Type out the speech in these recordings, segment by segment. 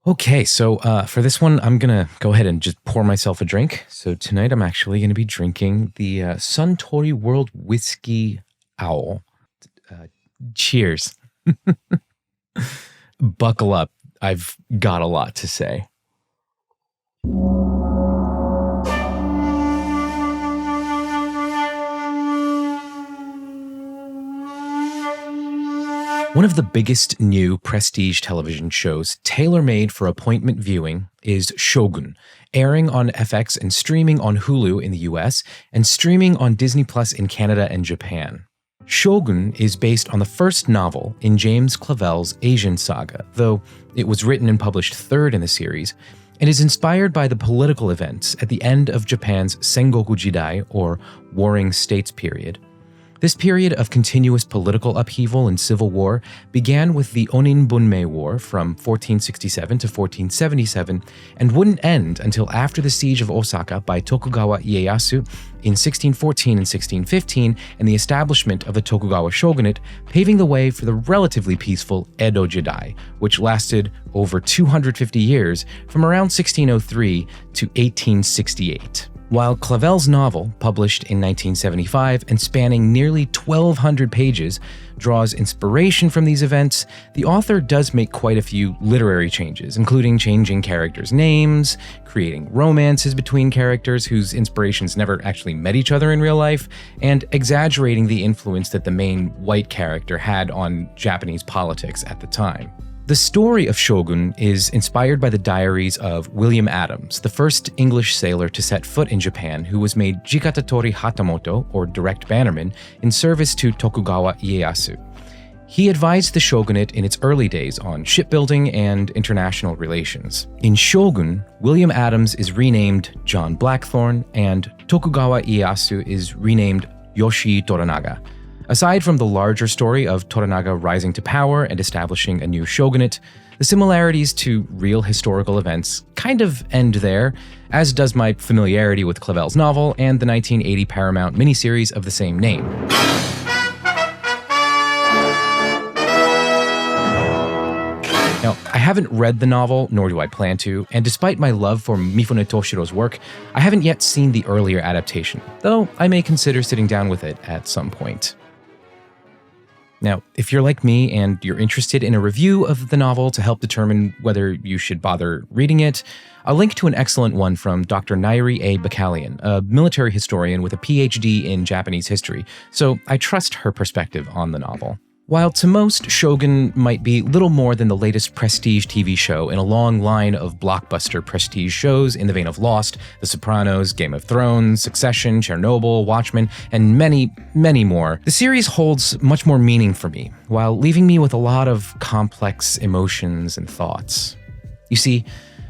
Okay, so for this one, I'm going to go ahead and just pour myself a drink. So tonight I'm actually going to be drinking the Suntory World Whiskey Owl. Cheers. Buckle up. I've got a lot to say. One of the biggest new prestige television shows tailor-made for appointment viewing is Shōgun, airing on FX and streaming on Hulu in the US and streaming on Disney Plus in Canada and Japan. Shōgun is based on the first novel in James Clavell's Asian saga, though it was written and published third in the series, and is inspired by the political events at the end of Japan's Sengoku Jidai, or Warring States period. This period of continuous political upheaval and civil war began with the Onin Bunmei War from 1467 to 1477 and wouldn't end until after the siege of Osaka by Tokugawa Ieyasu in 1614 and 1615 and the establishment of the Tokugawa shogunate, paving the way for the relatively peaceful Edo Jidai, which lasted over 250 years from around 1603 to 1868. While Clavell's novel, published in 1975 and spanning nearly 1,200 pages, draws inspiration from these events, the author does make quite a few literary changes, including changing characters' names, creating romances between characters whose inspirations never actually met each other in real life, and exaggerating the influence that the main white character had on Japanese politics at the time. The story of Shōgun is inspired by the diaries of William Adams, the first English sailor to set foot in Japan, who was made Jikatatori Hatamoto, or direct bannerman, in service to Tokugawa Ieyasu. He advised the shogunate in its early days on shipbuilding and international relations. In Shōgun, William Adams is renamed John Blackthorne, and Tokugawa Ieyasu is renamed Yoshi Toranaga. Aside from the larger story of Toranaga rising to power and establishing a new shogunate, the similarities to real historical events kind of end there, as does my familiarity with Clavell's novel and the 1980 Paramount miniseries of the same name. Now, I haven't read the novel, nor do I plan to, and despite my love for Mifune Toshiro's work, I haven't yet seen the earlier adaptation, though I may consider sitting down with it at some point. Now, if you're like me and you're interested in a review of the novel to help determine whether you should bother reading it, I'll link to an excellent one from Dr. Nairi A. Bakalian, a military historian with a PhD in Japanese history, so I trust her perspective on the novel. While to most, Shōgun might be little more than the latest prestige TV show in a long line of blockbuster prestige shows in the vein of Lost, The Sopranos, Game of Thrones, Succession, Chernobyl, Watchmen, and many, many more, the series holds much more meaning for me, while leaving me with a lot of complex emotions and thoughts. You see,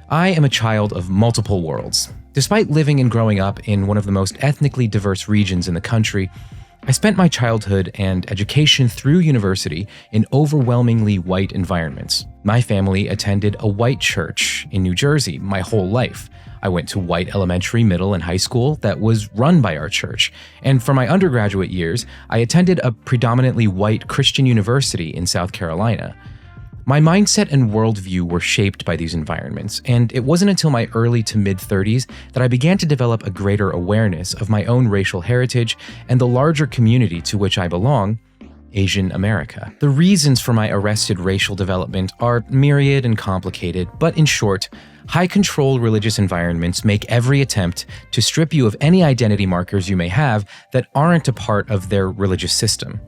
I am a child of multiple worlds. Despite living and growing up in one of the most ethnically diverse regions in the country, I spent my childhood and education through university in overwhelmingly white environments. My family attended a white church in New Jersey my whole life. I went to white elementary, middle, and high school that was run by our church. And for my undergraduate years, I attended a predominantly white Christian university in South Carolina. My mindset and worldview were shaped by these environments, and it wasn't until my early to mid-30s that I began to develop a greater awareness of my own racial heritage and the larger community to which I belong, Asian America. The reasons for my arrested racial development are myriad and complicated, but in short, high-control religious environments make every attempt to strip you of any identity markers you may have that aren't a part of their religious system.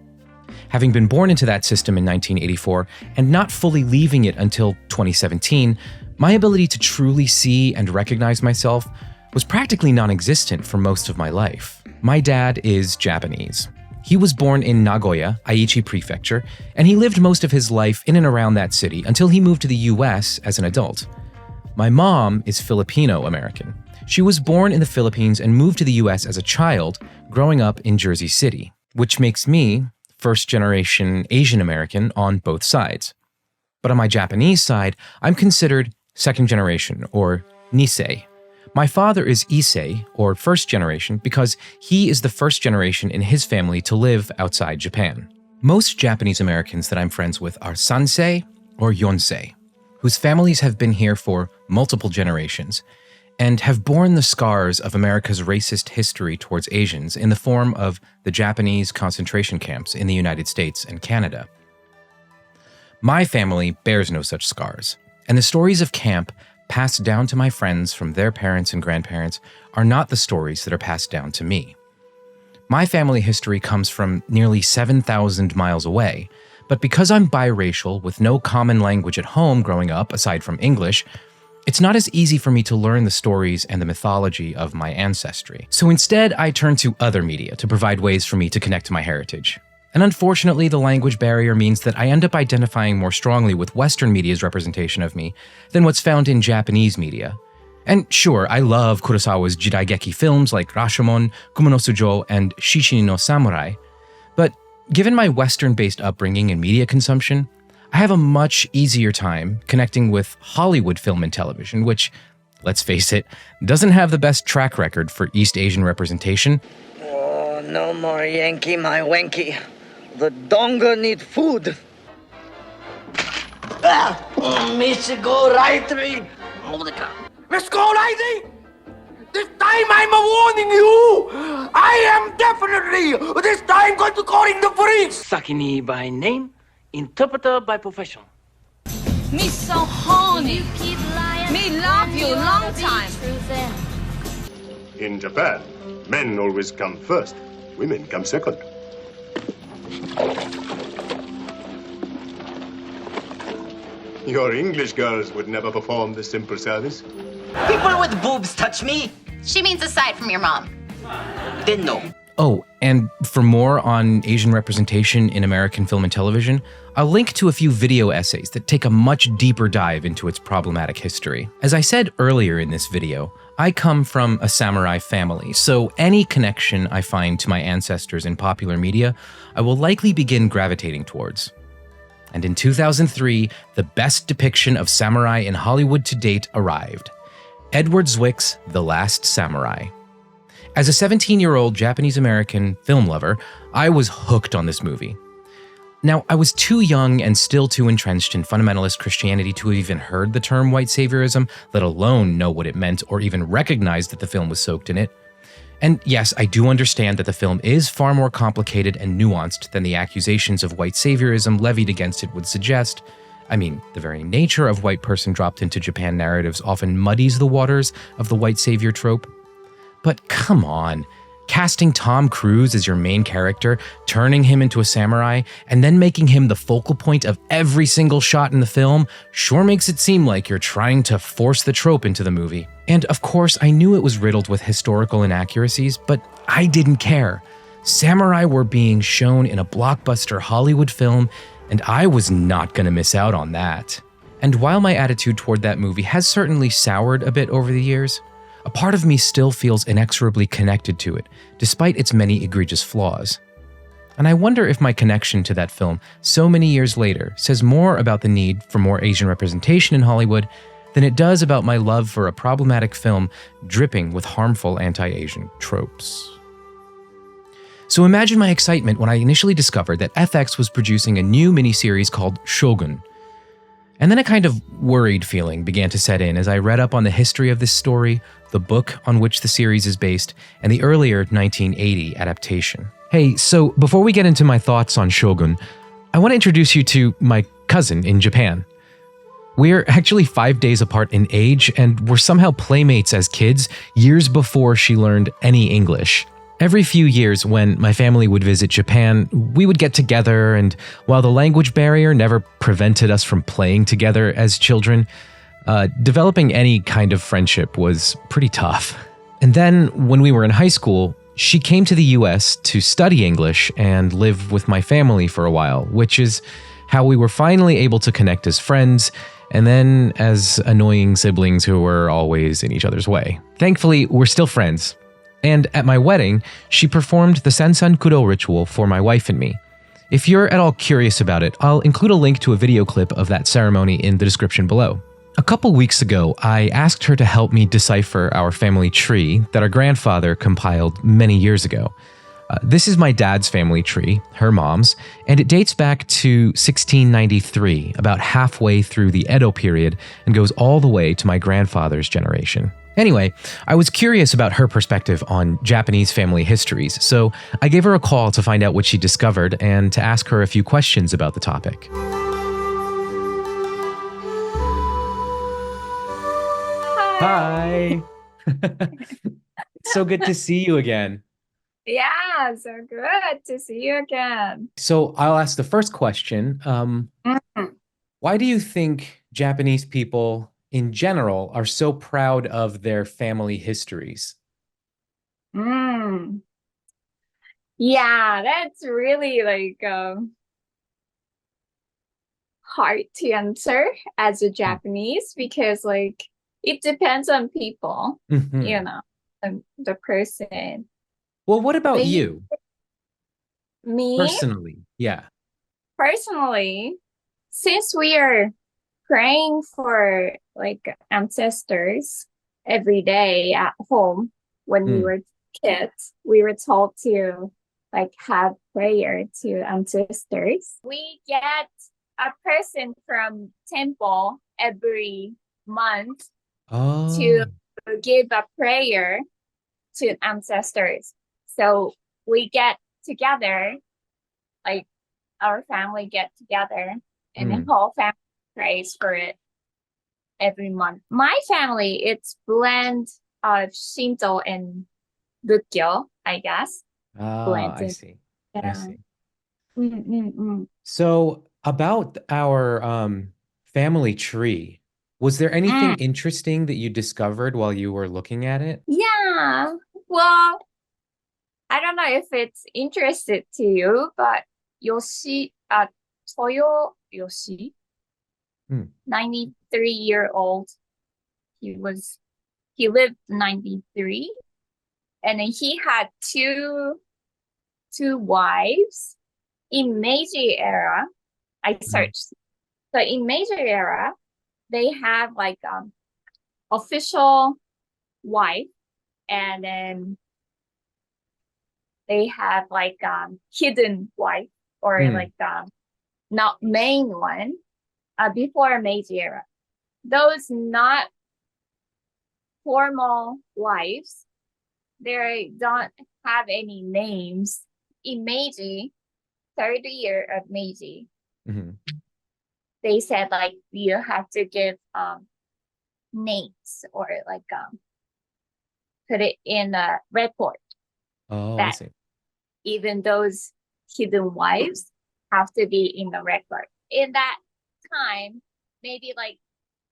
Having been born into that system in 1984 and not fully leaving it until 2017, my ability to truly see and recognize myself was practically non-existent for most of my life. My dad is Japanese. He was born in Nagoya, Aichi Prefecture, and he lived most of his life in and around that city until he moved to the US as an adult. My mom is Filipino American. She was born in the Philippines and moved to the US as a child, growing up in Jersey City, which makes me first-generation Asian American on both sides. But on my Japanese side, I'm considered second generation, or Nisei. My father is Issei, or first generation, because he is the first generation in his family to live outside Japan. Most Japanese Americans that I'm friends with are Sansei or Yonsei. whose families have been here for multiple generations and have borne the scars of America's racist history towards Asians in the form of the Japanese concentration camps in the United States and Canada. My family bears no such scars, and the stories of camp passed down to my friends from their parents and grandparents are not the stories that are passed down to me. My family history comes from nearly 7,000 miles away, but because I'm biracial with no common language at home growing up aside from English, it's not as easy for me to learn the stories and the mythology of my ancestry. So instead, I turn to other media to provide ways for me to connect to my heritage. And unfortunately, the language barrier means that I end up identifying more strongly with Western media's representation of me than what's found in Japanese media. And sure, I love Kurosawa's Jidaigeki films like Rashomon, Kumo no Sujo, and Shishini no Samurai, but given my Western-based upbringing and media consumption, I have a much easier time connecting with Hollywood film and television, which, let's face it, doesn't have the best track record for East Asian representation. Oh, no more Yankee, my wanky. The donga need food. Go right three. Let's go, lady! This time I'm warning you! I am definitely, this time, going to call in the police! Sakini by name, interpreter by profession. Me so horny. Me love you long time. In Japan, men always come first, women come second. Your English girls would never perform this simple service. People with boobs touch me. She means aside from your mom. Then no. Oh, and for more on Asian representation in American film and television, I'll link to a few video essays that take a much deeper dive into its problematic history. As I said earlier in this video, I come from a samurai family, so any connection I find to my ancestors in popular media, I will likely begin gravitating towards. And in 2003, the best depiction of samurai in Hollywood to date arrived. Edward Zwick's The Last Samurai. As a 17-year-old Japanese-American film lover, I was hooked on this movie. Now, I was too young and still too entrenched in fundamentalist Christianity to have even heard the term white saviorism, let alone know what it meant or even recognize that the film was soaked in it. And yes, I do understand that the film is far more complicated and nuanced than the accusations of white saviorism levied against it would suggest. I mean, the very nature of white person dropped into Japan narratives often muddies the waters of the white savior trope. But come on, casting Tom Cruise as your main character, turning him into a samurai, and then making him the focal point of every single shot in the film sure makes it seem like you're trying to force the trope into the movie. And of course, I knew it was riddled with historical inaccuracies, but I didn't care. Samurai were being shown in a blockbuster Hollywood film, and I was not going to miss out on that. And while my attitude toward that movie has certainly soured a bit over the years, a part of me still feels inexorably connected to it, despite its many egregious flaws. And I wonder if my connection to that film so many years later says more about the need for more Asian representation in Hollywood than it does about my love for a problematic film dripping with harmful anti-Asian tropes. So imagine my excitement when I initially discovered that FX was producing a new miniseries called Shōgun. And then a kind of worried feeling began to set in as I read up on the history of this story, the book on which the series is based, and the earlier 1980 adaptation. Hey, so before we get into my thoughts on Shōgun, I want to introduce you to my cousin in Japan. We're actually 5 days apart in age, and we're somehow playmates as kids years before she learned any English. Every few years when my family would visit Japan, we would get together, and while the language barrier never prevented us from playing together as children, developing any kind of friendship was pretty tough. And then when we were in high school, she came to the US to study English and live with my family for a while, which is how we were finally able to connect as friends, and then as annoying siblings who were always in each other's way. Thankfully, we're still friends. And at my wedding, she performed the Sansan Kudo ritual for my wife and me. If you're at all curious about it, I'll include a link to a video clip of that ceremony in the description below. A couple weeks ago, I asked her to help me decipher our family tree that our grandfather compiled many years ago. This is my dad's family tree, her mom's, and it dates back to 1693, about halfway through the Edo period, and goes all the way to my grandfather's generation. Anyway, I was curious about her perspective on Japanese family histories, so I gave her a call to find out what she discovered and to ask her a few questions about the topic. Hi! It's so good to see you again. Yeah, so good to see you again. So I'll ask the first question. Mhm. Why do you think Japanese people in general are so proud of their family histories? Mm. Yeah, that's really hard to answer as a Japanese because it depends on people, Mhm. and the person. Well, what about But you me personally? Yeah. personally, since we are praying for ancestors every day at home when we Mm. were kids, we were told to have prayer to ancestors. We get a person from temple every month to Oh. give a prayer to ancestors. So we get together, like our family get together, and the Mm. whole family prays for it every month. My family, it's blend of Shinto and Buddha, I guess. Ah, I Blended. see. I Yeah. see. Mm-mm-mm. So about our family tree, was there anything interesting that you discovered while you were looking at it? Yeah. Well, I don't know if it's interested to you, but Yoshi, Toyo Yoshi, Hmm. 93-year-old, he lived 93, and then he had two wives in Meiji era. I searched. So in Meiji era, they have official wife, and then they have hidden wife, or Hmm. not main one, before Meiji era. Those not formal wives, they don't have any names. In Meiji, third year of Meiji, Mhm. they said you have to give names, or put it in a record Oh, I that see. even those hidden wives have to be in the record. In that time, maybe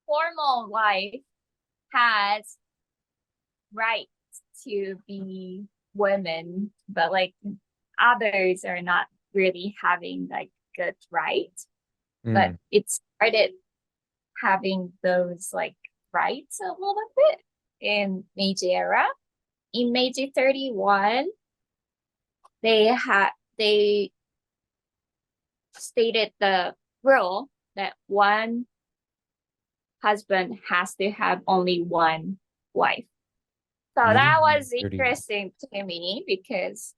formal wife has rights to be women, but others are not really having good rights. But Mm. it started having those rights a little bit in Meiji era. In Meiji 31, they stated the rule that one husband has to have only one wife. So that Meiji was 30. interesting to me because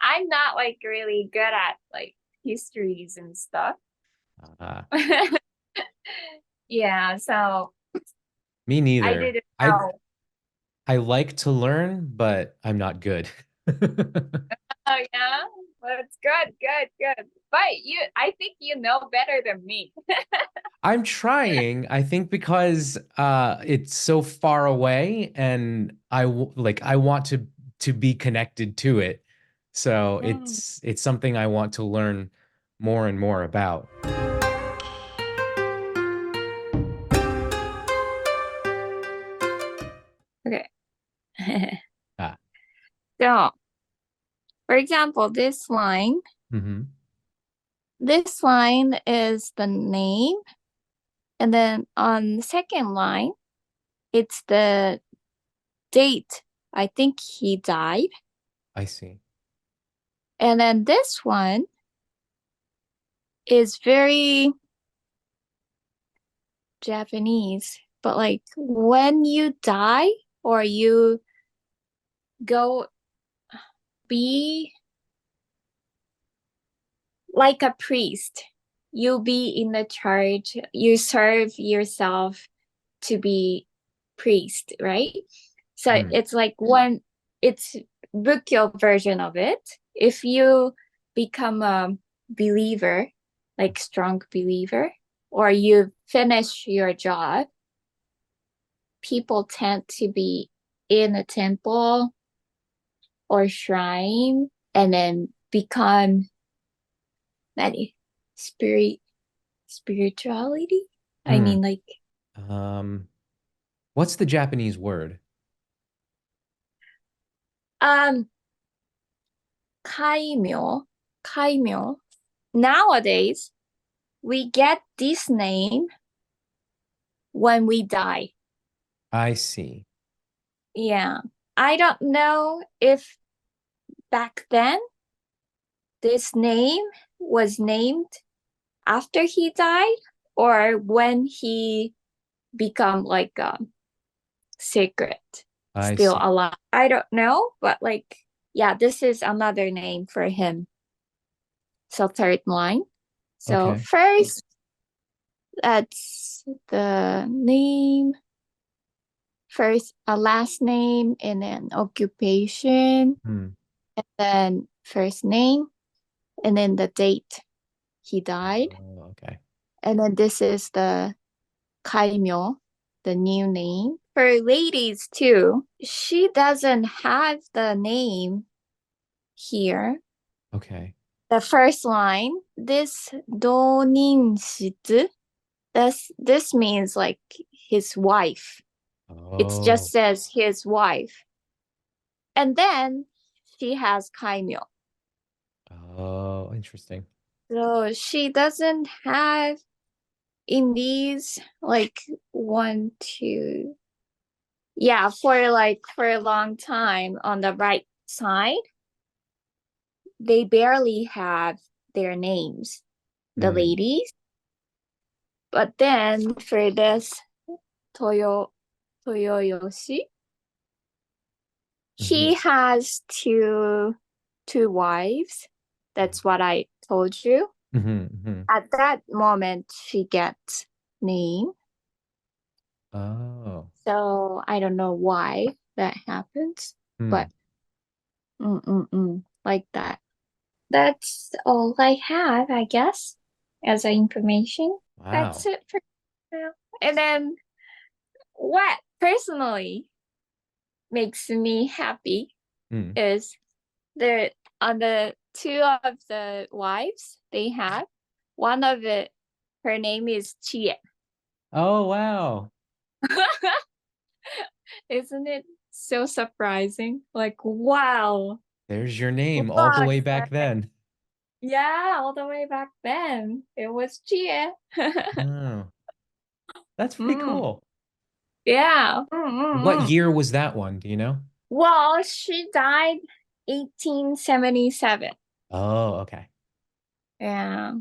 I'm not really good at histories and stuff. Ah, Yeah, so me I neither. didn't I know. I like to learn, but I'm not good. Oh yeah, well, it's good. But I think you know better than me. I'm trying. I think because it's so far away and I want to be connected to it. So Mm. it's something I want to learn more and more about. Okay. Ah. So, for example, Hmm. this line is the name, and then on the second line, it's the date. I think he died. I see. And then this one is very Japanese, but when you die or you go be like a priest. You be in the church. You serve yourself to be priest, right? So it's like one, it's Bukkyo version of it. If you become a believer, like strong believer, or you finish your job, people tend to be in a temple or shrine and then become spirituality. I mean, like, what's the Japanese word? kaimyo. Nowadays, we get this name when we die. I see. Yeah. I don't know if back then this name was named after he died or when he become like a secret, still alive. I don't know, but like, yeah, this is another name for him. So third line. So first, that's the name. First, a last name, and then occupation, and then first name, and then the date he died. Oh, okay. And then this is the kaimyo, the new name. For ladies too, she doesn't have the name here. Okay. The first line, this doninshitsu, this means like his wife. It just says his wife. And then she has kaimyo. Oh, interesting. So she doesn't have in these like 1, 2. Yeah, for a long time on the right side, they barely have their names, the ladies. But then for this Toyoyoshi, he has two wives. That's what I told you. At that moment, she gets name. Oh. So I don't know why that happens, but like that. That's all I have, I guess, as information. Wow. That's it for now. And then what personally makes me happy is on the two of the wives they have, one of it, her name is Chie. Oh, wow. Isn't it so surprising? Like, wow. There's your name all the way back then. Yeah, all the way back then. It was Chie. Oh. That's pretty cool. Yeah. What year was that one? Do you know? Well, she died 1877. Oh, okay. Yeah.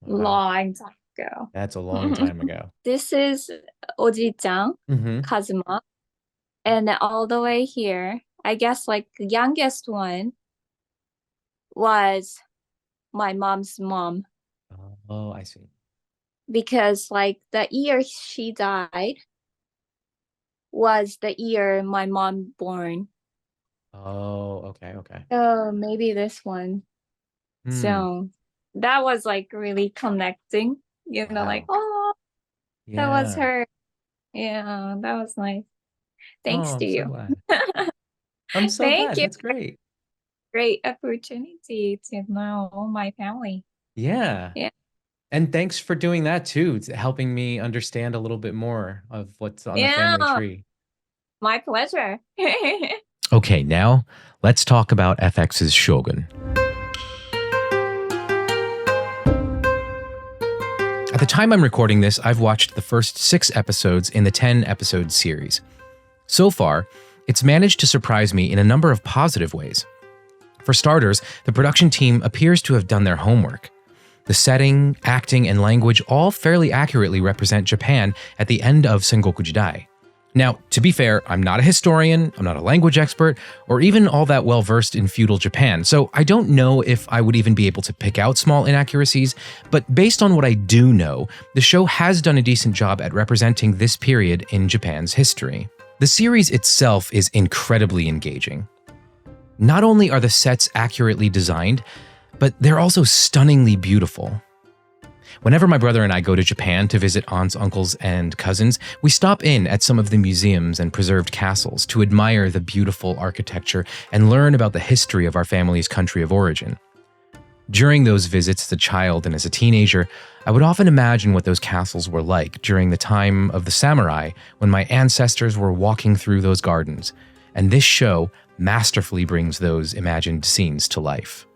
Wow. Long time ago. That's a long time ago. This is Oji-chan, Kazuma. And all the way here, I guess like the youngest one was my mom's mom. Oh, I see. Because like the year she died was the year my mom born. Oh, okay. So maybe this one. So that was like really connecting, you know, like, oh, that was her. Yeah, that was nice. Thanks to you. Glad. I'm so Thank glad. you. That's great. Great opportunity to know my family. Yeah. And thanks for doing that too, helping me understand a little bit more of what's on the family tree. My pleasure. Okay, now let's talk about FX's Shōgun. At the time I'm recording this, I've watched the first 6 episodes in the 10-episode series. So far, it's managed to surprise me in a number of positive ways. For starters, the production team appears to have done their homework. The setting, acting, and language all fairly accurately represent Japan at the end of Sengoku Jidai. Now, to be fair, I'm not a historian, I'm not a language expert, or even all that well versed in feudal Japan, so I don't know if I would even be able to pick out small inaccuracies, but based on what I do know, the show has done a decent job at representing this period in Japan's history. The series itself is incredibly engaging. Not only are the sets accurately designed, but they're also stunningly beautiful. Whenever my brother and I go to Japan to visit aunts, uncles, and cousins, we stop in at some of the museums and preserved castles to admire the beautiful architecture and learn about the history of our family's country of origin. During those visits as a child and as a teenager, I would often imagine what those castles were like during the time of the samurai when my ancestors were walking through those gardens, and this show masterfully brings those imagined scenes to life.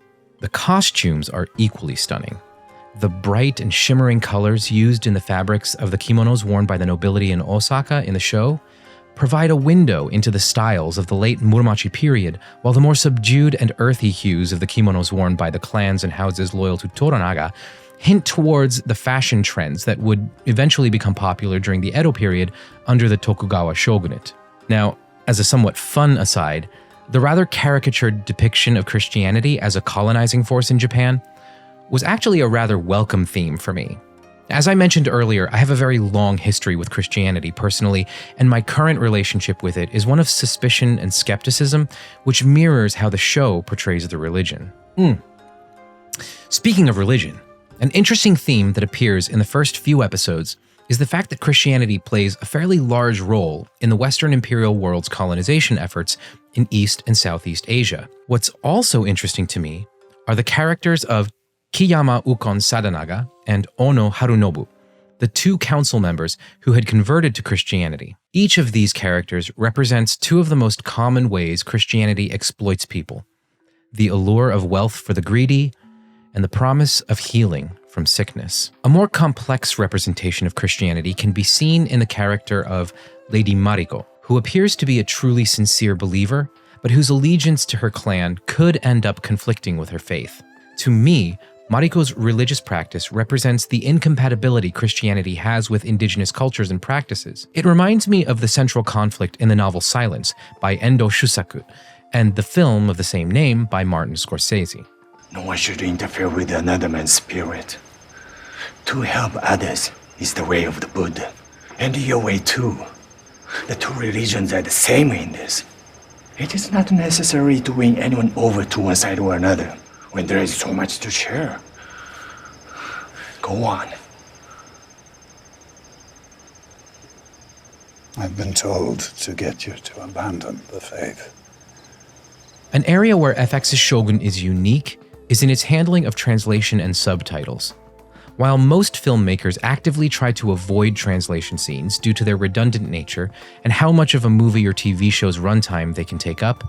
The costumes are equally stunning. The bright and shimmering colors used in the fabrics of the kimonos worn by the nobility in Osaka in the show provide a window into the styles of the late Muromachi period, while the more subdued and earthy hues of the kimonos worn by the clans and houses loyal to Toranaga hint towards the fashion trends that would eventually become popular during the Edo period under the Tokugawa shogunate. Now, as a somewhat fun aside, the rather caricatured depiction of Christianity as a colonizing force in Japan was actually a rather welcome theme for me. As I mentioned earlier, I have a very long history with Christianity personally, and my current relationship with it is one of suspicion and skepticism, which mirrors how the show portrays the religion. Speaking of religion, an interesting theme that appears in the first few episodes is the fact that Christianity plays a fairly large role in the Western imperial world's colonization efforts in East and Southeast Asia. What's also interesting to me are the characters of Kiyama Ukon Sadanaga and Ono Harunobu, the two council members who had converted to Christianity. Each of these characters represents two of the most common ways Christianity exploits people: the allure of wealth for the greedy and the promise of healing from sickness. A more complex representation of Christianity can be seen in the character of Lady Mariko, who appears to be a truly sincere believer, but whose allegiance to her clan could end up conflicting with her faith. To me, Mariko's religious practice represents the incompatibility Christianity has with indigenous cultures and practices. It reminds me of the central conflict in the novel Silence by Endo Shusaku and the film of the same name by Martin Scorsese. No one should interfere with another man's spirit. To help others is the way of the Buddha, and your way too. The two religions are the same in this. It is not necessary to win anyone over to one side or another when there is so much to share. Go on. I've been told to get you to abandon the faith. An area where FX's Shōgun is unique is in its handling of translation and subtitles. While most filmmakers actively try to avoid translation scenes due to their redundant nature and how much of a movie or TV show's runtime they can take up,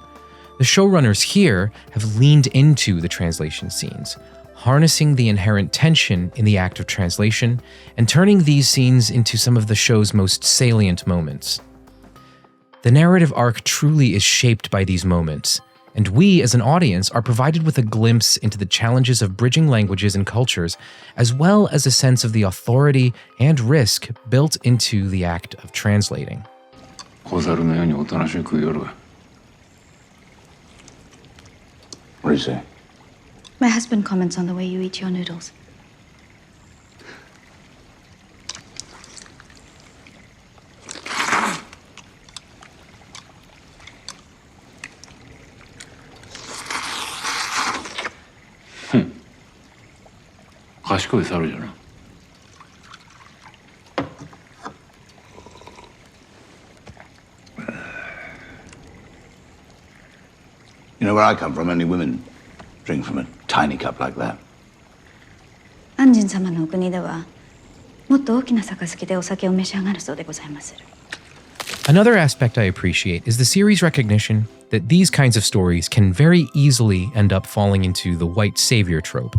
the showrunners here have leaned into the translation scenes, harnessing the inherent tension in the act of translation and turning these scenes into some of the show's most salient moments. The narrative arc truly is shaped by these moments, and we as an audience are provided with a glimpse into the challenges of bridging languages and cultures, as well as a sense of the authority and risk built into the act of translating. What do you say? My husband comments on the way you eat your noodles. You know where I come from, only women drink from a tiny cup like that. 安仁様のお国ではもっと大きな杯でお酒を召し上がるそうでございます。 Another aspect I appreciate is the series' recognition that these kinds of stories can very easily end up falling into the white savior trope,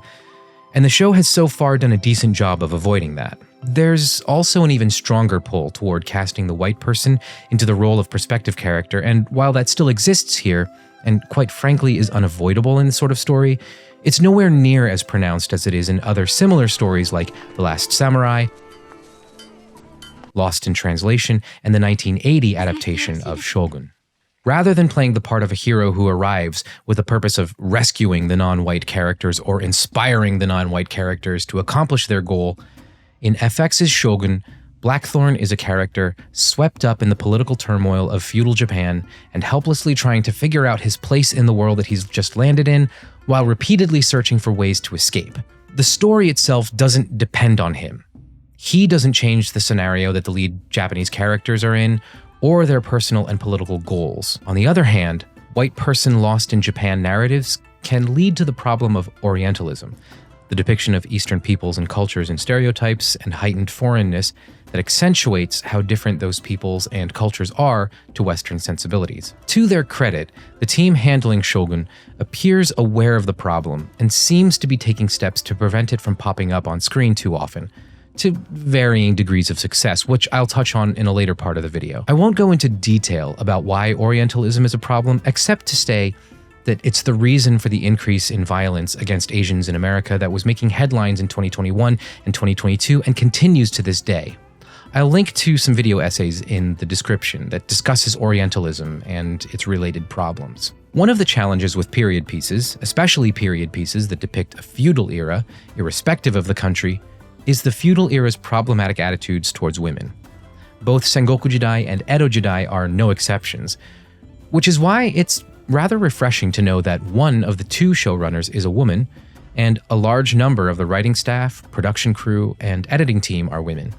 and the show has so far done a decent job of avoiding that. There's also an even stronger pull toward casting the white person into the role of perspective character, and while that still exists here, and quite frankly is unavoidable in this sort of story, it's nowhere near as pronounced as it is in other similar stories like The Last Samurai, Lost in Translation, and the 1980 adaptation of Shōgun. Rather than playing the part of a hero who arrives with the purpose of rescuing the non-white characters or inspiring the non-white characters to accomplish their goal, in FX's Shōgun, Blackthorn is a character swept up in the political turmoil of feudal Japan and helplessly trying to figure out his place in the world that he's just landed in while repeatedly searching for ways to escape. The story itself doesn't depend on him. He doesn't change the scenario that the lead Japanese characters are in or their personal and political goals. On the other hand, white person lost in Japan narratives can lead to the problem of Orientalism, the depiction of Eastern peoples and cultures and stereotypes and heightened foreignness that accentuates how different those peoples and cultures are to Western sensibilities. To their credit, the team handling Shōgun appears aware of the problem and seems to be taking steps to prevent it from popping up on screen too often, to varying degrees of success, which I'll touch on in a later part of the video. I won't go into detail about why Orientalism is a problem, except to say that it's the reason for the increase in violence against Asians in America that was making headlines in 2021 and 2022 and continues to this day. I'll link to some video essays in the description that discusses Orientalism and its related problems. One of the challenges with period pieces, especially period pieces that depict a feudal era, irrespective of the country, is the feudal era's problematic attitudes towards women. Both Sengoku Jidai and Edo Jidai are no exceptions, which is why it's rather refreshing to know that one of the two showrunners is a woman, and a large number of the writing staff, production crew, and editing team are women.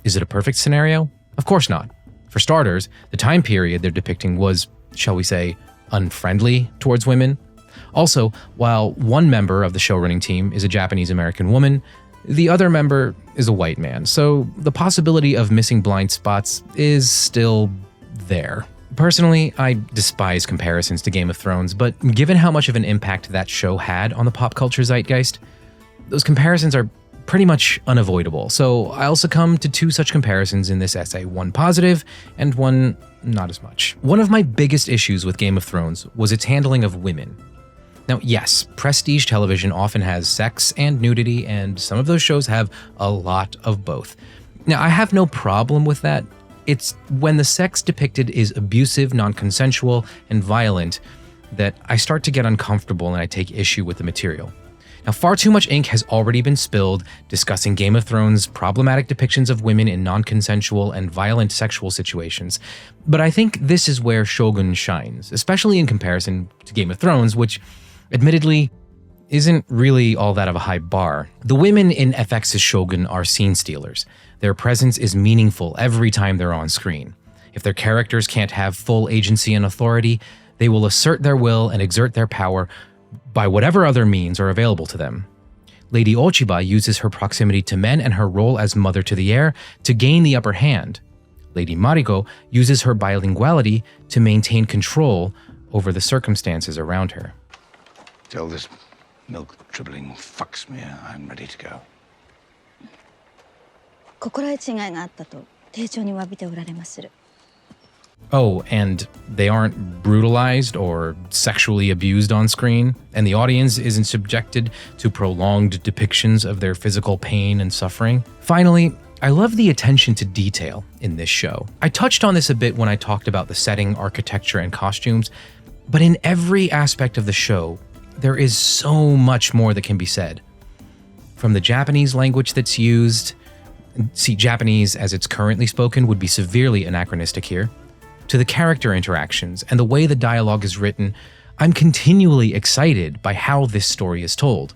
Is it a perfect scenario? Of course not. For starters, the time period they're depicting was, shall we say, unfriendly towards women. Also, while one member of the showrunning team is a Japanese-American woman, the other member is a white man, so the possibility of missing blind spots is still there. Personally, I despise comparisons to Game of Thrones, but given how much of an impact that show had on the pop culture zeitgeist, those comparisons are pretty much unavoidable, so I'll succumb to two such comparisons in this essay, one positive and one not as much. One of my biggest issues with Game of Thrones was its handling of women. Now, yes, prestige television often has sex and nudity, and some of those shows have a lot of both. Now, I have no problem with that. It's when the sex depicted is abusive, non-consensual, and violent that I start to get uncomfortable and I take issue with the material. Now, far too much ink has already been spilled discussing Game of Thrones' problematic depictions of women in non-consensual and violent sexual situations, but I think this is where Shōgun shines, especially in comparison to Game of Thrones, which admittedly isn't really all that of a high bar. The women in FX's Shōgun are scene stealers. Their presence is meaningful every time they're on screen. If their characters can't have full agency and authority, they will assert their will and exert their power by whatever other means are available to them. Lady Ochiba uses her proximity to men and her role as mother to the heir to gain the upper hand. Lady Mariko uses her bilinguality to maintain control over the circumstances around her. Tell this milk-dribbling fucks me I'm ready to go. 心得違いがあったと丁重に詫びておられまする。 Oh, and they aren't brutalized or sexually abused on screen, and the audience isn't subjected to prolonged depictions of their physical pain and suffering. Finally, I love the attention to detail in this show. I touched on this a bit when I talked about the setting, architecture, and costumes, but in every aspect of the show, there is so much more that can be said. From the Japanese language that's used, see, Japanese as it's currently spoken would be severely anachronistic here, to the character interactions and the way the dialogue is written, I'm continually excited by how this story is told.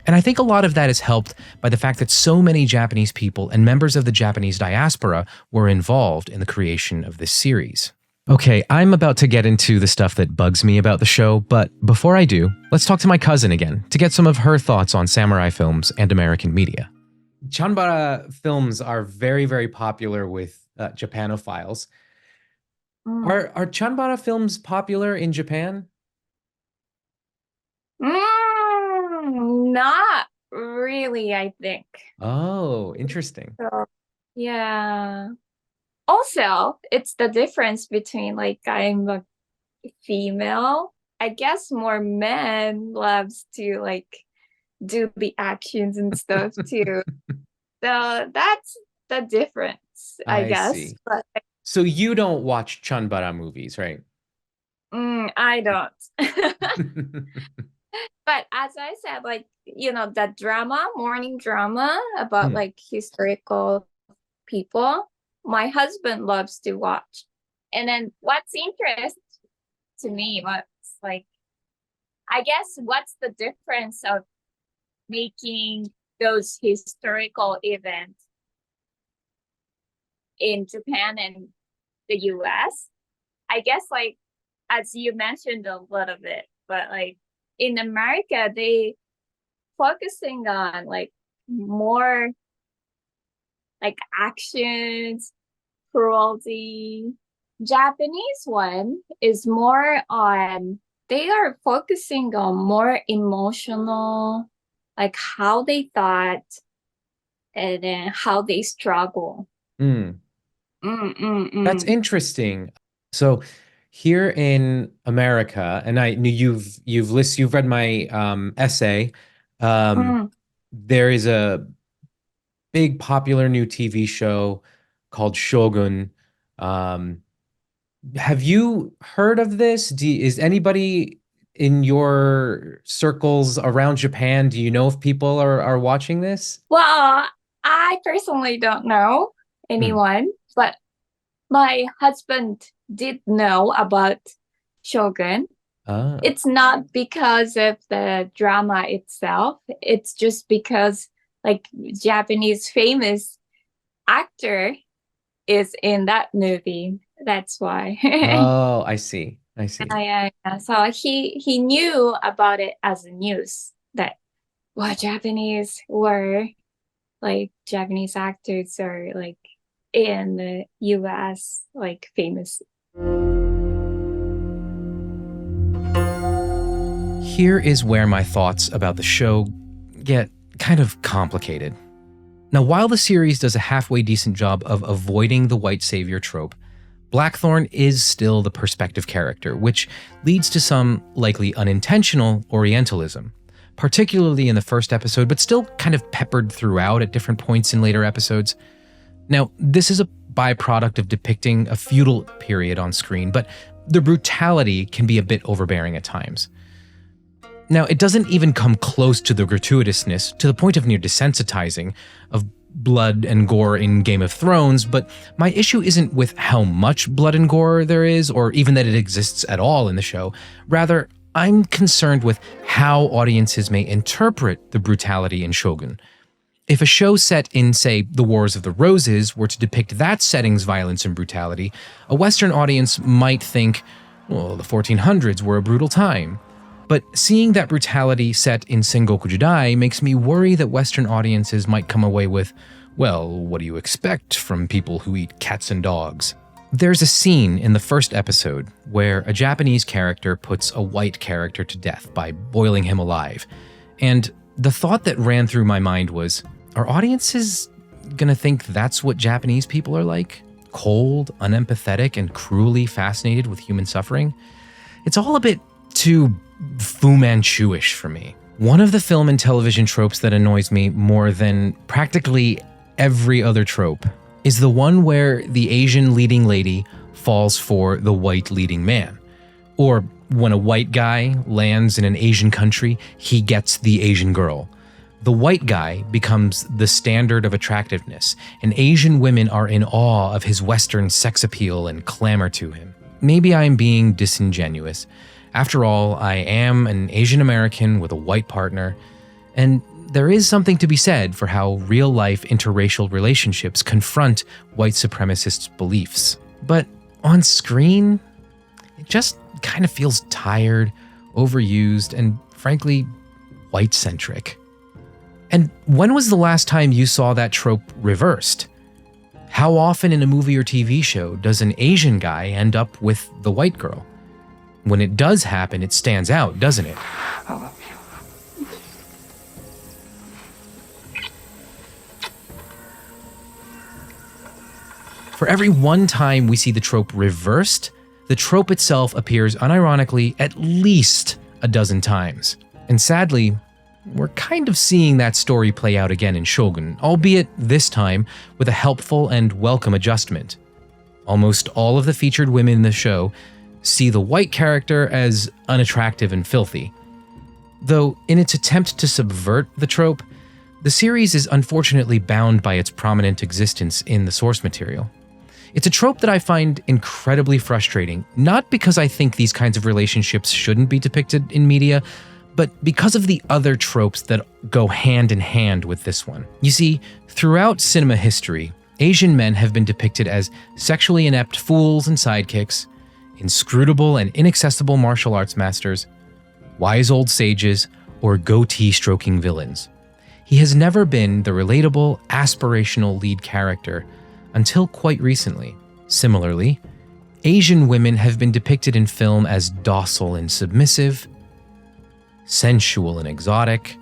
And I think a lot of that is helped by the fact that so many Japanese people and members of the Japanese diaspora were involved in the creation of this series. Okay, I'm about to get into the stuff that bugs me about the show, but before I do, let's talk to my cousin again to get some of her thoughts on samurai films and American media. Chanbara films are very, very popular with Japanophiles. Are Chanbara films popular in Japan? Not really, I think. Oh, interesting. So, yeah. Also, it's the difference between like I'm a female. I guess more men loves to like do the actions and stuff too. So that's the difference. I guess. see. But So you don't watch Chanbara movies, right? I don't. But as I said, like, that drama, morning drama about like historical people, my husband loves to watch. And then what's interesting to me, what's like, I guess what's the difference of making those historical events in Japan and the US? I guess, like, as you mentioned a little bit, but like in America, they focusing on like more like actions, cruelty. Japanese one is more on, they are focusing on more emotional, like how they thought and then how they struggle. That's interesting. So here in America, and I knew you've read my essay. There is a big popular new TV show called Shōgun. Have you heard of this? Is anybody in your circles around Japan, do you know if people are watching this? Well, I personally don't know anyone, but my husband did know about Shōgun. It's not because of the drama itself. It's just because like Japanese famous actor is in that movie. That's why. Oh, I see. Yeah. So he knew about it as a news that Japanese actors are like in the US like famous. Here is where my thoughts about the show get kind of complicated. Now, while the series does a halfway decent job of avoiding the white savior trope, Blackthorn is still the perspective character, which leads to some likely unintentional Orientalism, particularly in the first episode, but still kind of peppered throughout at different points in later episodes. Now, this is a byproduct of depicting a feudal period on screen, but the brutality can be a bit overbearing at times. Now, it doesn't even come close to the gratuitousness, to the point of near desensitizing, of blood and gore in Game of Thrones, but my issue isn't with how much blood and gore there is, or even that it exists at all in the show. Rather, I'm concerned with how audiences may interpret the brutality in Shōgun. If a show set in, say, the Wars of the Roses were to depict that setting's violence and brutality, a Western audience might think, well, the 1400s were a brutal time. But seeing that brutality set in Sengoku Jidai makes me worry that Western audiences might come away with, well, what do you expect from people who eat cats and dogs? There's a scene in the first episode where a Japanese character puts a white character to death by boiling him alive. And the thought that ran through my mind was, are audiences gonna think that's what Japanese people are like? Cold, unempathetic, and cruelly fascinated with human suffering? It's all a bit too Fu Manchu-ish for me. One of the film and television tropes that annoys me more than practically every other trope is the one where the Asian leading lady falls for the white leading man. Or when a white guy lands in an Asian country, he gets the Asian girl. The white guy becomes the standard of attractiveness, and Asian women are in awe of his Western sex appeal and clamor to him. Maybe I'm being disingenuous. After all, I am an Asian American with a white partner, and there is something to be said for how real-life interracial relationships confront white supremacists' beliefs. But on screen, it just kind of feels tired, overused, and frankly, white-centric. And when was the last time you saw that trope reversed? How often in a movie or TV show does an Asian guy end up with the white girl? When it does happen, it stands out, doesn't it? I love you. For every one time we see the trope reversed, the trope itself appears unironically at least a dozen times. And sadly, We're kind of seeing that story play out again in Shōgun, albeit this time with a helpful and welcome adjustment. Almost all of the featured women in the show see the white character as unattractive and filthy. Though in its attempt to subvert the trope, the series is unfortunately bound by its prominent existence in the source material. It's a trope that I find incredibly frustrating, not because I think these kinds of relationships shouldn't be depicted in media, but because of the other tropes that go hand in hand with this one. You see, throughout cinema history, Asian men have been depicted as sexually inept fools and sidekicks, inscrutable and inaccessible martial arts masters, wise old sages, or goatee-stroking villains. He has never been the relatable, aspirational lead character until quite recently. Similarly, Asian women have been depicted in film as docile and submissive, sensual and exotic,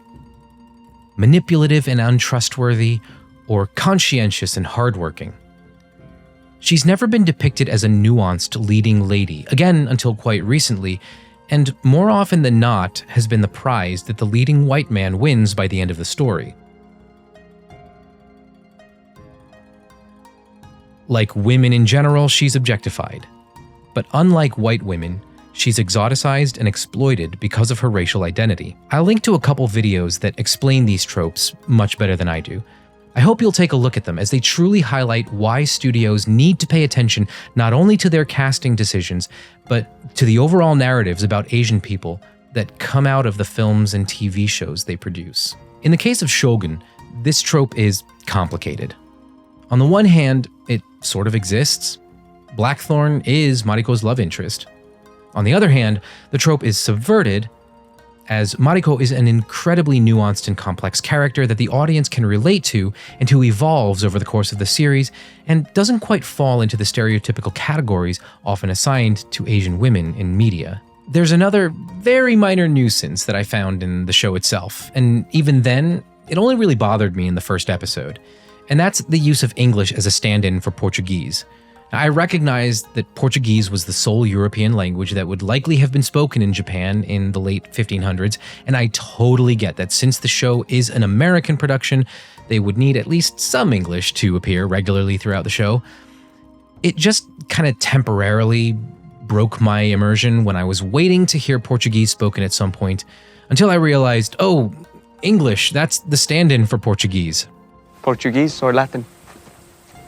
manipulative and untrustworthy, or conscientious and hardworking. She's never been depicted as a nuanced leading lady, again until quite recently, and more often than not has been the prize that the leading white man wins by the end of the story. Like women in general, she's objectified. But unlike white women, she's exoticized and exploited because of her racial identity. I'll link to a couple videos that explain these tropes much better than I do. I hope you'll take a look at them, as they truly highlight why studios need to pay attention not only to their casting decisions, but to the overall narratives about Asian people that come out of the films and TV shows they produce. In the case of Shōgun, this trope is complicated. On the one hand, it sort of exists. Blackthorn is Mariko's love interest. On the other hand, the trope is subverted, as Mariko is an incredibly nuanced and complex character that the audience can relate to and who evolves over the course of the series and doesn't quite fall into the stereotypical categories often assigned to Asian women in media. There's another very minor nuisance that I found in the show itself, and even then, it only really bothered me in the first episode, and that's the use of English as a stand-in for Portuguese. I recognized that Portuguese was the sole European language that would likely have been spoken in Japan in the late 1500s, and I totally get that since the show is an American production, they would need at least some English to appear regularly throughout the show. It just kind of temporarily broke my immersion when I was waiting to hear Portuguese spoken at some point, until I realized, oh, English, that's the stand-in for Portuguese. Portuguese or Latin?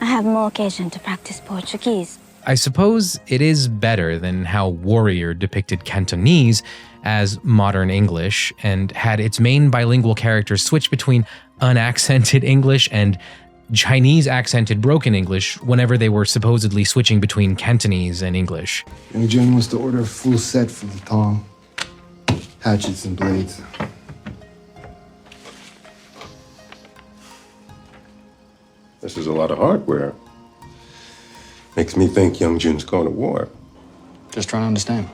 I have more occasion to practice Portuguese. I suppose it is better than how Warrior depicted Cantonese as modern English and had its main bilingual characters switch between unaccented English and Chinese accented broken English whenever they were supposedly switching between Cantonese and English. And Jun wants to order a full set for the tong, hatchets and blades. This is a lot of hardware. Makes me think young Jun's going to war. Just trying to understand.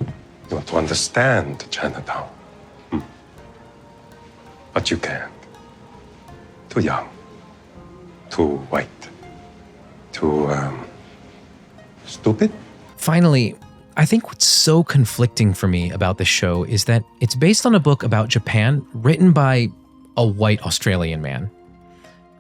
You want to understand Chinatown. But you can't. Too young. Too white. Too, stupid? Finally, I think what's so conflicting for me about this show is that it's based on a book about Japan written by a white Australian man.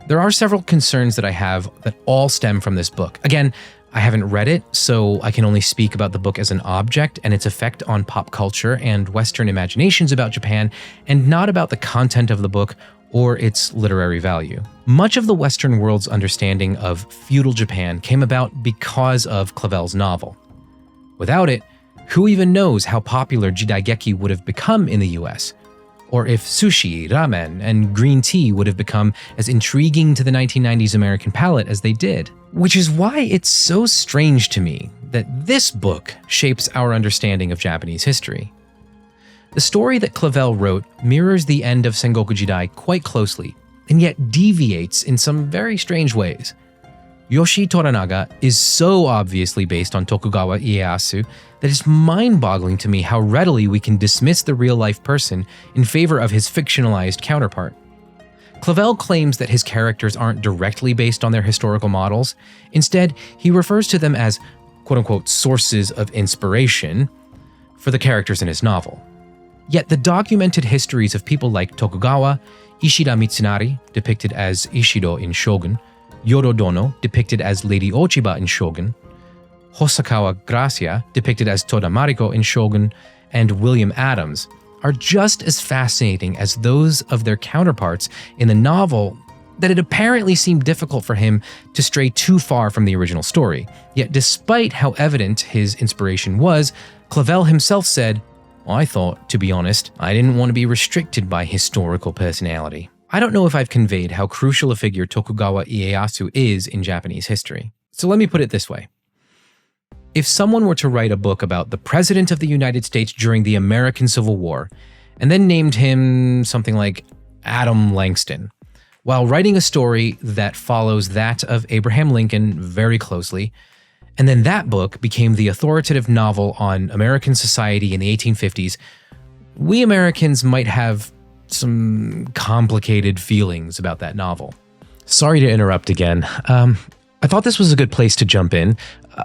There are several concerns that I have that all stem from this book. Again, I haven't read it, so I can only speak about the book as an object and its effect on pop culture and Western imaginations about Japan, and not about the content of the book or its literary value. Much of the Western world's understanding of feudal Japan came about because of Clavel's novel. Without it, who even knows how popular jidaigeki would have become in the US? Or if sushi, ramen, and green tea would have become as intriguing to the 1990s American palate as they did. Which is why it's so strange to me that this book shapes our understanding of Japanese history. The story that Clavel wrote mirrors the end of Sengoku Jidai quite closely, and yet deviates in some very strange ways. Yoshi Toranaga is so obviously based on Tokugawa Ieyasu that it's mind-boggling to me how readily we can dismiss the real-life person in favor of his fictionalized counterpart. Clavel claims that his characters aren't directly based on their historical models. Instead, he refers to them as quote-unquote sources of inspiration for the characters in his novel. Yet the documented histories of people like Tokugawa, Ishida Mitsunari, depicted as Ishido in Shōgun, Yorodono, depicted as Lady Ochiba in Shōgun, Hosakawa Gracia, depicted as Toda Mariko in Shōgun, and William Adams, are just as fascinating as those of their counterparts in the novel that it apparently seemed difficult for him to stray too far from the original story. Yet despite how evident his inspiration was, Clavel himself said, "Well, I thought, to be honest, I didn't want to be restricted by historical personality." I don't know if I've conveyed how crucial a figure Tokugawa Ieyasu is in Japanese history. So let me put it this way. If someone were to write a book about the President of the United States during the American Civil War, and then named him something like Adam Langston, while writing a story that follows that of Abraham Lincoln very closely, and then that book became the authoritative novel on American society in the 1850s, we Americans might have some complicated feelings about that novel. Sorry to interrupt again. I thought this was a good place to jump in.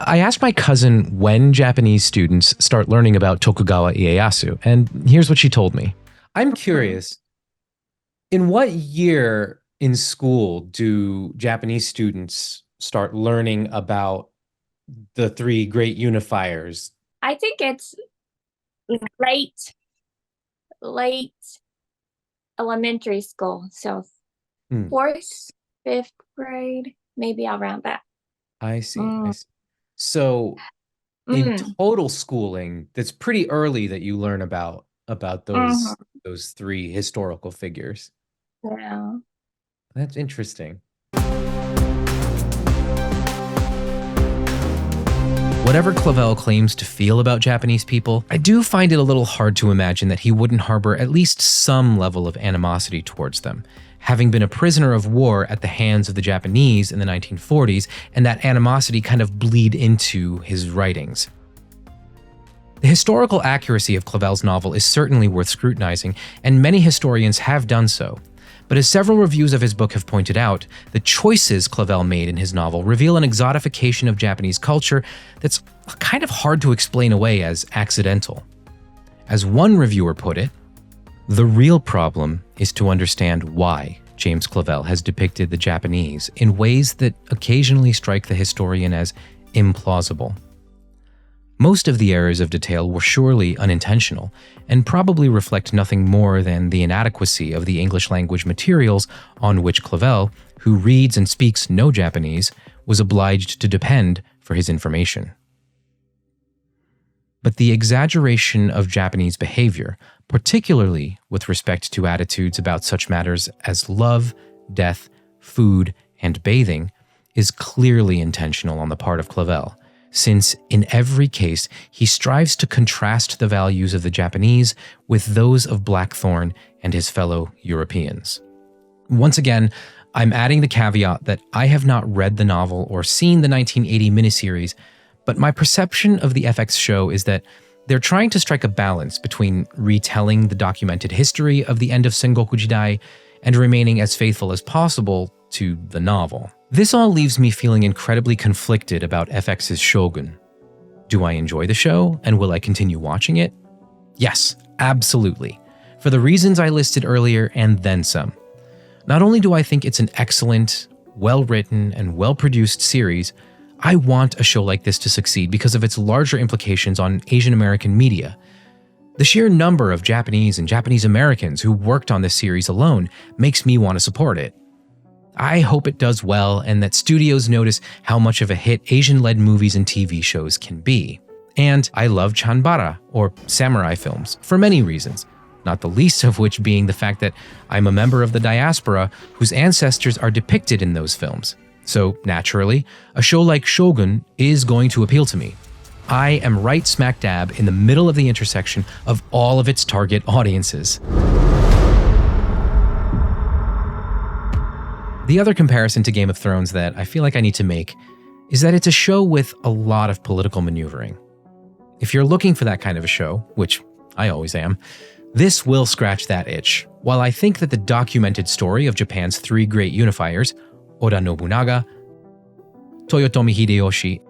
I asked my cousin when Japanese students start learning about Tokugawa Ieyasu, and here's what she told me. I'm curious, in what year in school do Japanese students start learning about the three great unifiers? I think it's late elementary school, so 4th, 5th grade, maybe around that. I see. So in total schooling, that's pretty early that you learn about those three historical figures. Yeah. That's interesting. Whatever Clavel claims to feel about Japanese people, I do find it a little hard to imagine that he wouldn't harbor at least some level of animosity towards them, having been a prisoner of war at the hands of the Japanese in the 1940s, and that animosity kind of bleed into his writings. The historical accuracy of Clavel's novel is certainly worth scrutinizing, and many historians have done so. But as several reviews of his book have pointed out, the choices Clavel made in his novel reveal an exotification of Japanese culture that's kind of hard to explain away as accidental. As one reviewer put it, the real problem is to understand why James Clavel has depicted the Japanese in ways that occasionally strike the historian as implausible. Most of the errors of detail were surely unintentional, and probably reflect nothing more than the inadequacy of the English language materials on which Clavel, who reads and speaks no Japanese, was obliged to depend for his information. But the exaggeration of Japanese behavior, particularly with respect to attitudes about such matters as love, death, food, and bathing, is clearly intentional on the part of Clavel, since in every case he strives to contrast the values of the Japanese with those of Blackthorne and his fellow Europeans. Once again, I'm adding the caveat that I have not read the novel or seen the 1980 miniseries, but my perception of the FX show is that they're trying to strike a balance between retelling the documented history of the end of Sengoku Jidai and remaining as faithful as possible to the novel. This all leaves me feeling incredibly conflicted about FX's Shōgun. Do I enjoy the show, and will I continue watching it? Yes, absolutely, for the reasons I listed earlier and then some. Not only do I think it's an excellent, well-written, and well-produced series, I want a show like this to succeed because of its larger implications on Asian American media. The sheer number of Japanese and Japanese Americans who worked on this series alone makes me want to support it. I hope it does well and that studios notice how much of a hit Asian-led movies and TV shows can be. And I love chanbara, or samurai films, for many reasons, not the least of which being the fact that I'm a member of the diaspora whose ancestors are depicted in those films. So, naturally, a show like Shōgun is going to appeal to me. I am right smack dab in the middle of the intersection of all of its target audiences. The other comparison to Game of Thrones that I feel like I need to make is that it's a show with a lot of political maneuvering. If you're looking for that kind of a show, which I always am, this will scratch that itch. While I think that the documented story of Japan's three great unifiers, Oda Nobunaga, Toyotomi Hideyoshi,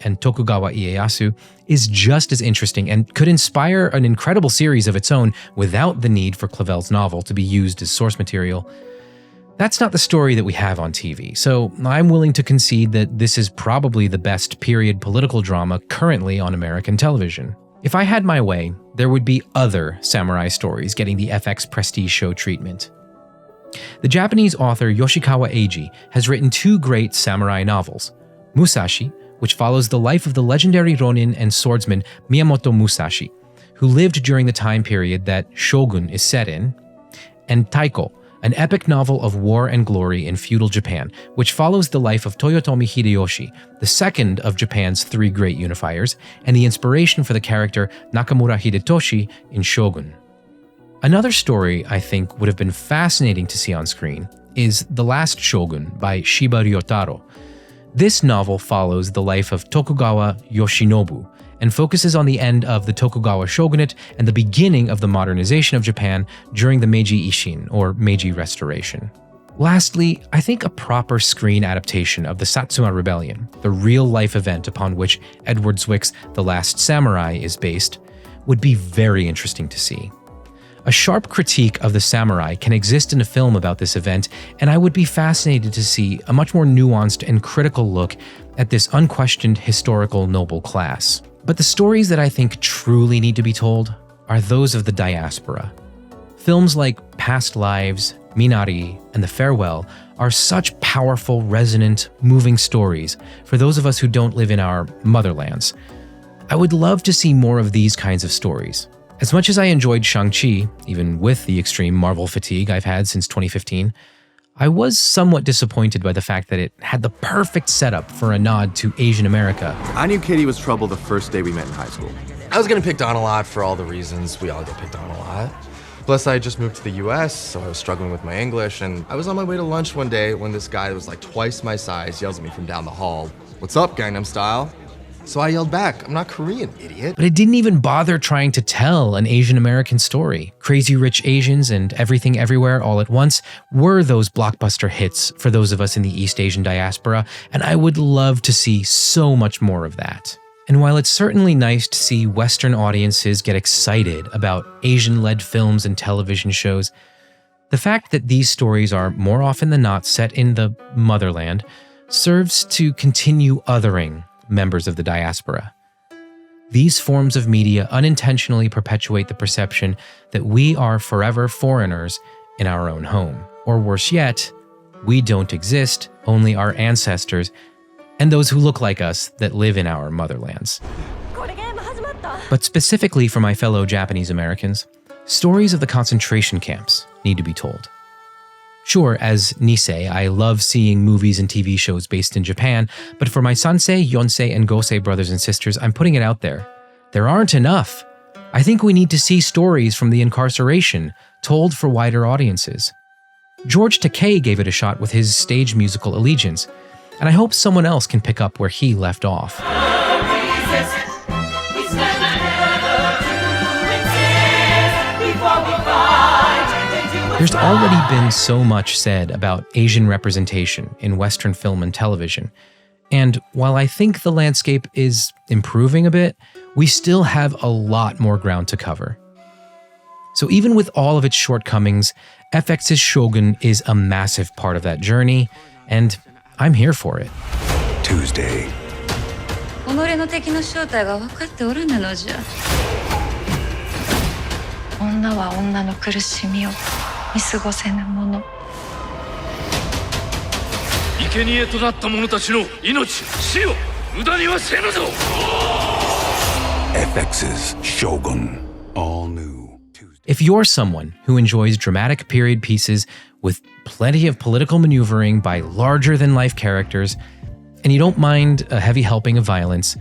and Tokugawa Ieyasu is just as interesting and could inspire an incredible series of its own without the need for Clavel's novel to be used as source material. That's not the story that we have on TV, so I'm willing to concede that this is probably the best period political drama currently on American television. If I had my way, there would be other samurai stories getting the FX Prestige Show treatment. The Japanese author Yoshikawa Eiji has written 2 great samurai novels, Musashi, which follows the life of the legendary ronin and swordsman Miyamoto Musashi, who lived during the time period that Shōgun is set in, and Taiko, an epic novel of war and glory in feudal Japan, which follows the life of Toyotomi Hideyoshi, the second of Japan's 3 great unifiers, and the inspiration for the character Nakamura Hidetoshi in Shōgun. Another story I think would have been fascinating to see on screen is The Last Shōgun by Shiba Ryotaro. This novel follows the life of Tokugawa Yoshinobu and focuses on the end of the Tokugawa shogunate and the beginning of the modernization of Japan during the Meiji Ishin, or Meiji Restoration. Lastly, I think a proper screen adaptation of the Satsuma Rebellion, the real-life event upon which Edward Zwick's The Last Samurai is based, would be very interesting to see. A sharp critique of the samurai can exist in a film about this event, and I would be fascinated to see a much more nuanced and critical look at this unquestioned historical noble class. But the stories that I think truly need to be told are those of the diaspora. Films like Past Lives, Minari, and The Farewell are such powerful, resonant, moving stories for those of us who don't live in our motherlands. I would love to see more of these kinds of stories. As much as I enjoyed Shang-Chi, even with the extreme Marvel fatigue I've had since 2015, I was somewhat disappointed by the fact that it had the perfect setup for a nod to Asian America. I knew Katie was trouble the first day we met in high school. I was gonna pick on a lot for all the reasons we all get picked on a lot. Plus, I had just moved to the US, so I was struggling with my English, and I was on my way to lunch one day when this guy that was like twice my size yells at me from down the hall, "What's up, Gangnam Style?" So I yelled back, "I'm not Korean, idiot." But it didn't even bother trying to tell an Asian American story. Crazy Rich Asians and Everything Everywhere All at Once were those blockbuster hits for those of us in the East Asian diaspora, and I would love to see so much more of that. And while it's certainly nice to see Western audiences get excited about Asian-led films and television shows, the fact that these stories are more often than not set in the motherland serves to continue othering members of the diaspora. These forms of media unintentionally perpetuate the perception that we are forever foreigners in our own home. Or worse yet, we don't exist, only our ancestors and those who look like us that live in our motherlands. But specifically for my fellow Japanese Americans, stories of the concentration camps need to be told. Sure, as Nisei, I love seeing movies and TV shows based in Japan, but for my Sansei, Yonsei, and Gosei brothers and sisters, I'm putting it out there. There aren't enough. I think we need to see stories from the incarceration told for wider audiences. George Takei gave it a shot with his stage musical Allegiance, and I hope someone else can pick up where he left off. There's already been so much said about Asian representation in Western film and television, and while I think the landscape is improving a bit, we still have a lot more ground to cover. So even with all of its shortcomings, FX's Shōgun is a massive part of that journey, and I'm here for it. Tuesday. 己の敵の正体が分かっておらぬのじゃ。女は女の苦しみを見過ごせぬもの。生贄となった者たちの命、死を無駄にはせぬぞ。FX's Shōgun. All new. If you're someone who enjoys dramatic period pieces with plenty of political maneuvering by larger-than-life characters, and you don't mind a heavy helping of violence,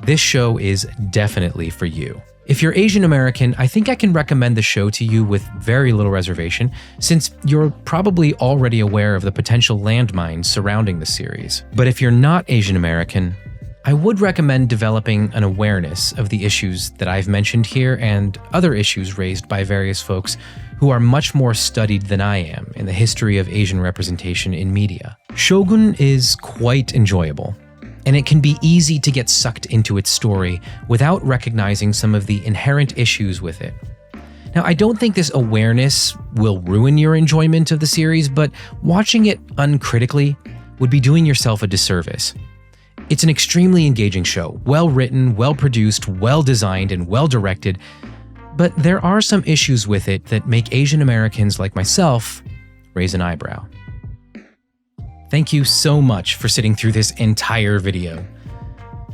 this show is definitely for you. If you're Asian American, I think I can recommend the show to you with very little reservation, since you're probably already aware of the potential landmines surrounding the series. But if you're not Asian American, I would recommend developing an awareness of the issues that I've mentioned here and other issues raised by various folks who are much more studied than I am in the history of Asian representation in media. Shōgun is quite enjoyable. and it can be easy to get sucked into its story without recognizing some of the inherent issues with it. Now, I don't think this awareness will ruin your enjoyment of the series, but watching it uncritically would be doing yourself a disservice. It's an extremely engaging show, well written, well produced, well designed, and well directed, but there are some issues with it that make Asian Americans like myself raise an eyebrow. Thank you so much for sitting through this entire video.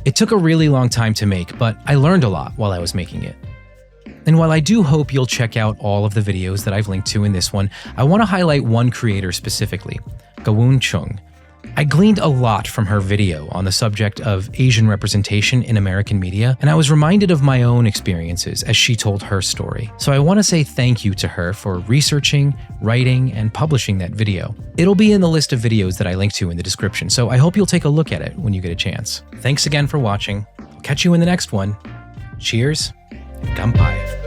It took a really long time to make, but I learned a lot while I was making it. And while I do hope you'll check out all of the videos that I've linked to in this one, I want to highlight one creator specifically, Gawun Chung. I gleaned a lot from her video on the subject of Asian representation in American media, and I was reminded of my own experiences as she told her story. So I want to say thank you to her for researching, writing, and publishing that video. It'll be in the list of videos that I link to in the description, so I hope you'll take a look at it when you get a chance. Thanks again for watching. I'll catch you in the next one. Cheers, and kanpai.